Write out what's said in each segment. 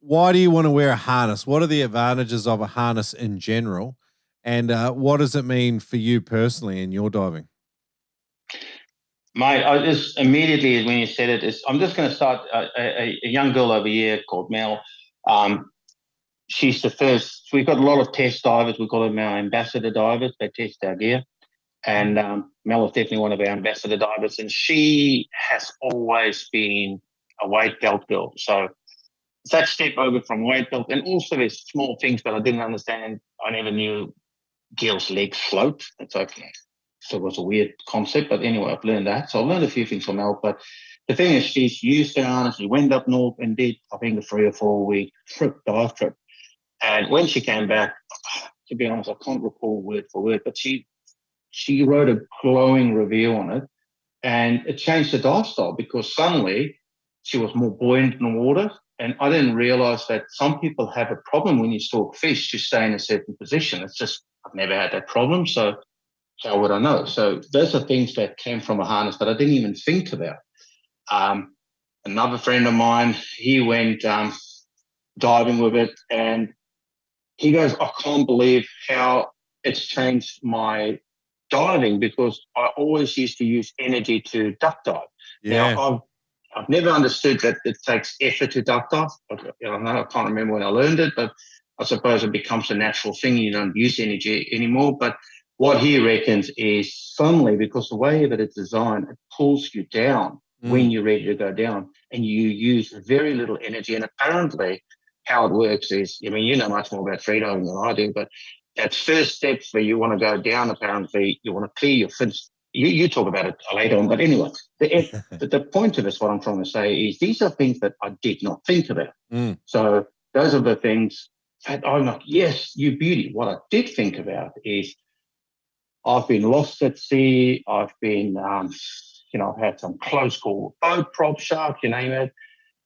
why do you want to wear a harness? What are the advantages of a harness in general? And what does it mean for you personally in your diving? Mate, I just immediately when you said it, I'm just going to start a young girl over here called Mel. Um, she's the first. We've got a lot of test divers. We call them our ambassador divers. They test our gear. And Mel is definitely one of our ambassador divers. And she has always been a weight belt girl. So it's that step over from weight belt. And also there's small things that I didn't understand. I never knew girls' legs float. It's okay. So it was a weird concept. But anyway, I've learned that. So I learned a few things from Mel. But the thing is, she's used her harness. She went up north and did, I think, a 3 or 4 week dive trip. And when she came back, to be honest, I can't recall word for word, but she wrote a glowing review on it, and it changed the dive style because suddenly she was more buoyant in the water. And I didn't realize that some people have a problem when you stalk fish to stay in a certain position. It's just, I've never had that problem. So how would I know? So those are things that came from a harness that I didn't even think about. Um, Another friend of mine, he went diving with it, and he goes, I can't believe how it's changed my diving because I always used to use energy to duck dive. Now, Yeah. I've never understood that it takes effort to duck dive. I can't remember when I learned it, but I suppose it becomes a natural thing. You don't use energy anymore. But what he reckons is suddenly, because the way that it's designed, it pulls you down when you're ready to go down, and you use very little energy. And apparently, how it works is, I mean, you know much more about freediving than I do, but that first steps where you want to go down, apparently, you want to clear your fins. You talk about it later on, but anyway, the point of this, what I'm trying to say is these are things that I did not think about. So those are the things that I'm like, yes, you beauty. What I did think about is I've been lost at sea. I've been, I've had some close call with boat, prop, shark, you name it.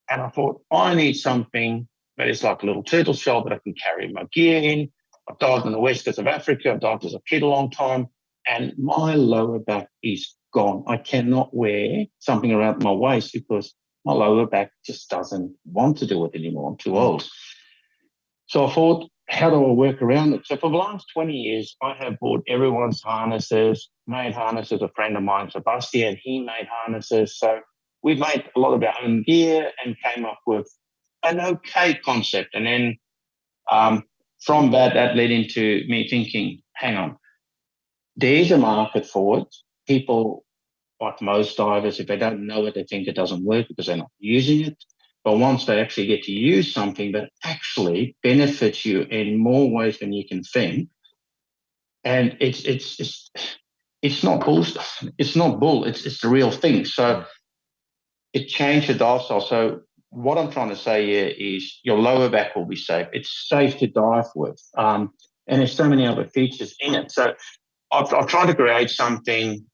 And I thought, I need something that is like a little turtle shell that I can carry my gear in. I've dived in the west coast of Africa. I've dived as a kid a long time. And my lower back is gone. I cannot wear something around my waist because my lower back just doesn't want to do it anymore. I'm too old. So I thought, how do I work around it? So for the last 20 years, I have bought everyone's harnesses, made harnesses. A friend of mine, Sebastian, he made harnesses. So we've made a lot of our own gear and came up with an okay concept. And then from that led into me thinking, hang on, there's a market for it. People, like most divers, if they don't know it, they think it doesn't work because they're not using it. But once they actually get to use something that actually benefits you in more ways than you can think, and it's not bull, it's not bull, it's the real thing. So it changed the dive style. So what I'm trying to say here is your lower back will be safe. It's safe to dive with, and there's so many other features in it. So I've tried to create something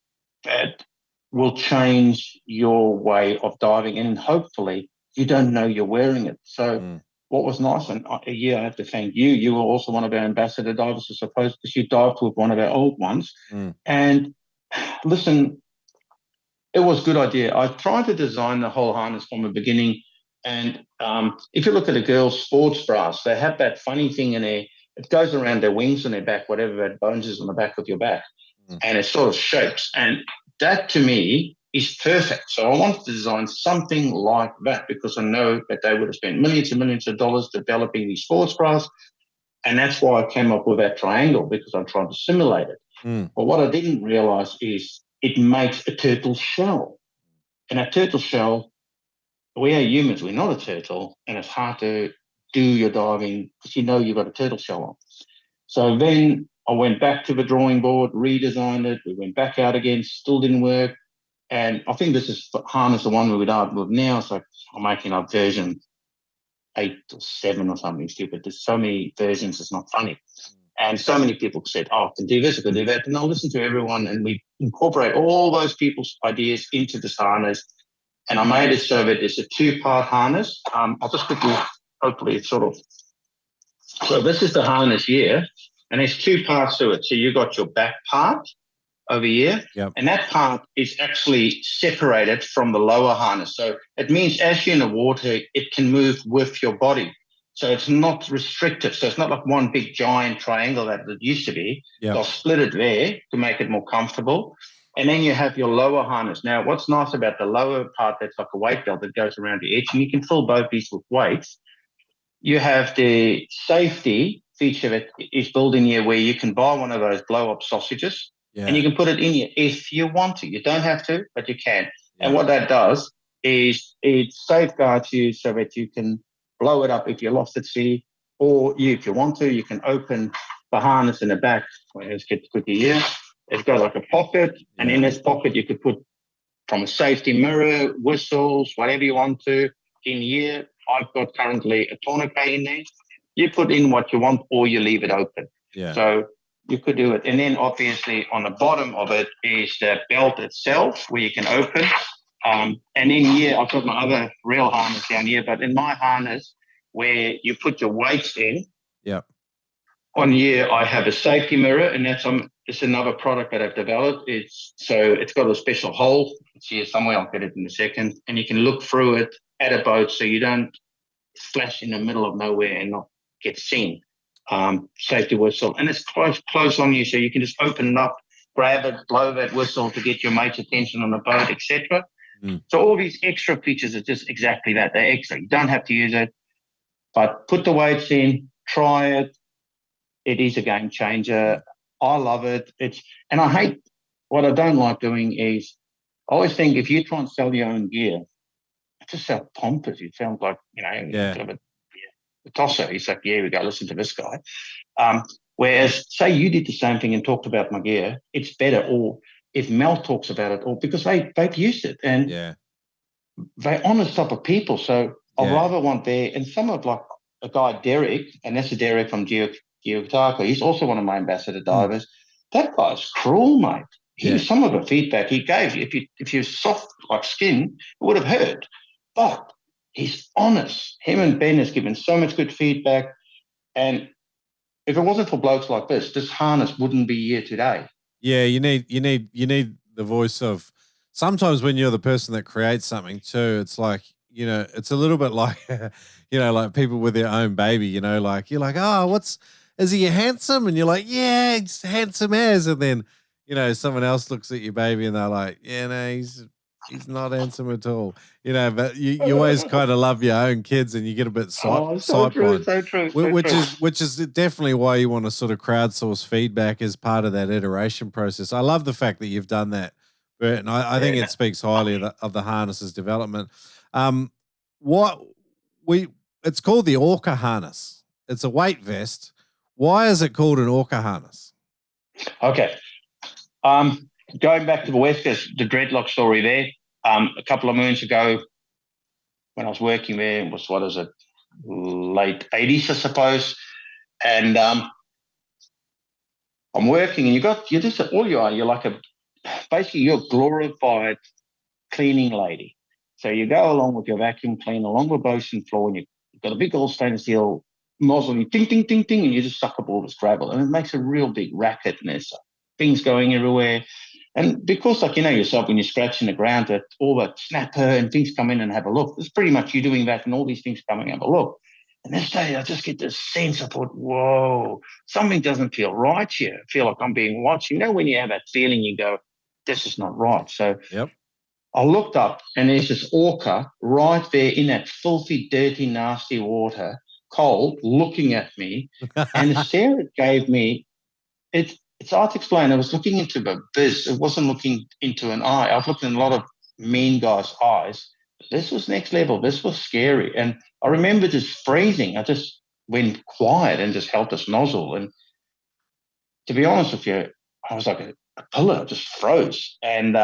that will change your way of diving, and hopefully you don't know you're wearing it. So what was nice, and I have to thank you. You were also one of our ambassador divers, I suppose, because you dived with one of our old ones. And listen, it was a good idea. I tried to design the whole harness from the beginning. And if you look at a girl's sports bras, they have that funny thing in there. It goes around their wings and their back, whatever that bones is on the back of your back. And it sort of shapes. And that to me is perfect. So I wanted to design something like that because I know that they would have spent millions and millions of dollars developing these sports bras. And that's why I came up with that triangle because I'm trying to simulate it. But what I didn't realize is it makes a turtle shell. And a turtle shell, we are humans, we're not a turtle, and it's hard to do your diving because you know you've got a turtle shell on. So then I went back to the drawing board, redesigned it. We went back out again, still didn't work. And I think this is harness the one we dive with now. So I'm making up version 8 or 7 or something stupid. There's so many versions, it's not funny. And so many people said, I can do this, I can do that. And I'll listen to everyone, and we incorporate all those people's ideas into this harness. And I made it so that it's a 2-part harness. I'll just quickly, hopefully it's sort of, so this is the harness here, and there's 2 parts to it. So you got your back part over here, and that part is actually separated from the lower harness. So it means as you're in the water, it can move with your body. So it's not restrictive. So it's not like one big giant triangle that it used to be. Yep. They'll split it there to make it more comfortable. And then you have your lower harness. Now, what's nice about the lower part, that's like a weight belt that goes around the edge, and you can fill both these with weights. You have the safety feature that is built in here where you can buy one of those blow-up sausages and you can put it in here if you want to. You don't have to, but you can. Yeah. And what that does is it safeguards you so that you can blow it up if you're lost at sea, or if you want to, you can open the harness in the back. Let's get quickly here. It's got like a pocket, and in this pocket you could put from a safety mirror, whistles, whatever you want to in here. I've got currently a tourniquet in there. You put in what you want or you leave it open. Yeah. So you could do it. And then obviously on the bottom of it is the belt itself where you can open. And in here, I've got my other real harness down here, but in my harness where you put your weights in, on here I have a safety mirror, and it's another product that I've developed. It's got a special hole. It's here somewhere, I'll get it in a second. And you can look through it at a boat so you don't flash in the middle of nowhere and not get seen. Safety whistle, and it's close on you, so you can just open it up, grab it, blow that whistle to get your mate's attention on the boat, etc. So all these extra features are just exactly that. They're extra. You don't have to use it, but put the weights in, try it. It is a game changer. I love it. And I hate, what I don't like doing is, I always think if you try and sell your own gear, it just sounds pompous. It sounds like, the tosser. He's like, yeah, we go listen to this guy. Whereas, say you did the same thing and talked about my gear, it's better. Or if Mel talks about it, or because they've used it and they're honest type of people. So I'd rather want there. And some of like a guy, Derek, and that's a Derek from Geotaka. He's also one of my ambassador divers. That guy's cruel, mate. Some of the feedback he gave you, if you're soft like skin, it would have hurt. But he's honest. Him and Ben has given so much good feedback. And if it wasn't for blokes like this harness wouldn't be here today. Yeah, you need the voice of, sometimes when you're the person that creates something too, it's like, it's a little bit like, like people with their own baby, like you're like, oh, is he handsome? And you're like, yeah, he's handsome as. And then, someone else looks at your baby and they're like, yeah, no, he's not handsome at all. But you always kind of love your own kids and you get a bit so true. Which is definitely why you want to sort of crowdsource feedback as part of that iteration process. I love the fact that you've done that, Bert, and I think it speaks highly of the harness's development. It's called the Orca Harness. It's a weight vest. Why is it called an Orca Harness? Okay. Going back to the West Coast, the dreadlock story there, a couple of moons ago when I was working there, it was, late 80s, I suppose. And I'm working, and basically you're a glorified cleaning lady. So you go along with your vacuum cleaner along the ocean floor, and you've got a big old stainless steel nozzle, and you ding, ding, ding, ding, and you just suck up all this gravel. And it makes a real big racket, and there's things going everywhere. And because, yourself, when you're scratching the ground, that all that snapper and things come in and have a look. It's pretty much you doing that, and all these things coming and have a look. And this day, I just get this sense of, whoa, something doesn't feel right here. I feel like I'm being watched. When you have that feeling, you go, this is not right. So I looked up, and there's this orca right there in that filthy, dirty, nasty water, cold, looking at me. And the stare it gave me, it's hard to explain. I was looking into the abyss. It wasn't looking into an eye. I've looked in a lot of mean guys' eyes. This was next level. This was scary. And I remember just freezing. I just went quiet and just held this nozzle. And to be honest with you, I was like a pillar. I just froze. And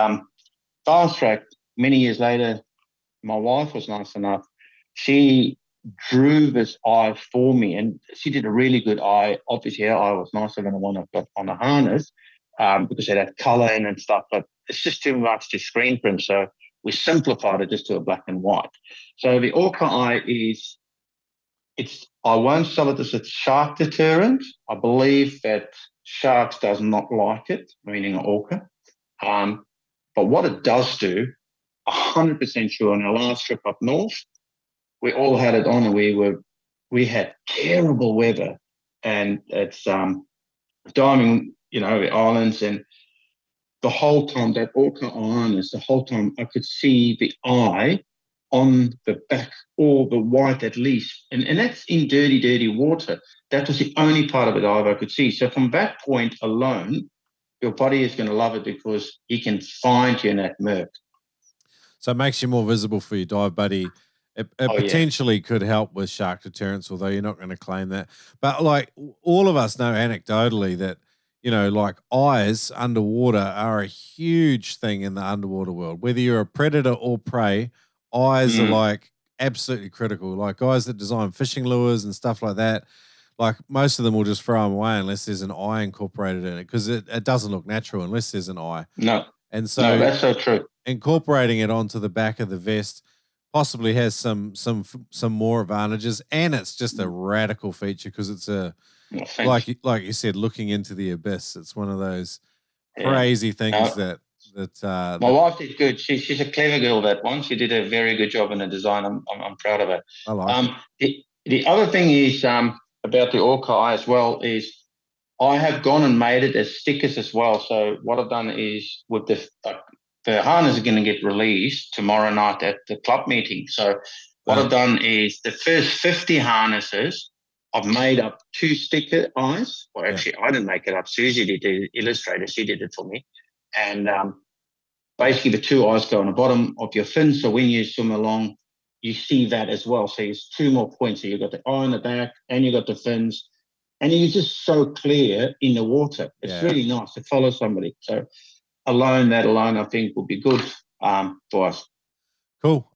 fast track, many years later, my wife was nice enough. She drew this eye for me, and she did a really good eye. Obviously, her eye was nicer than the one I've got on the harness because it had color in and stuff, but it's just too much to screen print. So we simplified it just to a black and white. So the orca eye I won't sell it as a shark deterrent. I believe that sharks does not like it, meaning an orca. But what it does do, 100% sure, on our last trip up north, we all had it on and we were we had terrible weather, and it's diving, islands, and the whole time that Orca Harness, the whole time I could see the eye on the back, or the white at least, and that's in dirty, dirty water. That was the only part of the dive I could see. So from that point alone, your body is going to love it because he can find you in that murk. So it makes you more visible for your dive buddy. It potentially could help with shark deterrence, although you're not going to claim that. But like all of us know anecdotally that, like eyes underwater are a huge thing in the underwater world. Whether you're a predator or prey, eyes are like absolutely critical. Like guys that design fishing lures and stuff like that, like most of them will just throw them away unless there's an eye incorporated in it, because it doesn't look natural unless there's an eye. No. And so no, that's so true. Incorporating it onto the back of the vest possibly has some more advantages, and it's just a radical feature because it's like you said, looking into the abyss. It's one of those crazy things that my wife did good. She's a clever girl. That one, she did a very good job in the design. I'm proud of her. I like it. The other thing is about the Orca eye as well is I have gone and made it as stickers as well. So what I've done is with the harness is going to get released tomorrow night at the club meeting. So what I've done is the first 50 harnesses, I've made up 2 sticker eyes. Well, actually, I didn't make it up. Susie did, the illustrator. She did it for me. And basically the 2 eyes go on the bottom of your fin. So when you swim along, you see that as well. So it's 2 more points. So you've got the eye on the back and you've got the fins. And you're just so clear in the water. It's really nice to follow somebody. So that alone, I think, will be good for us. Cool.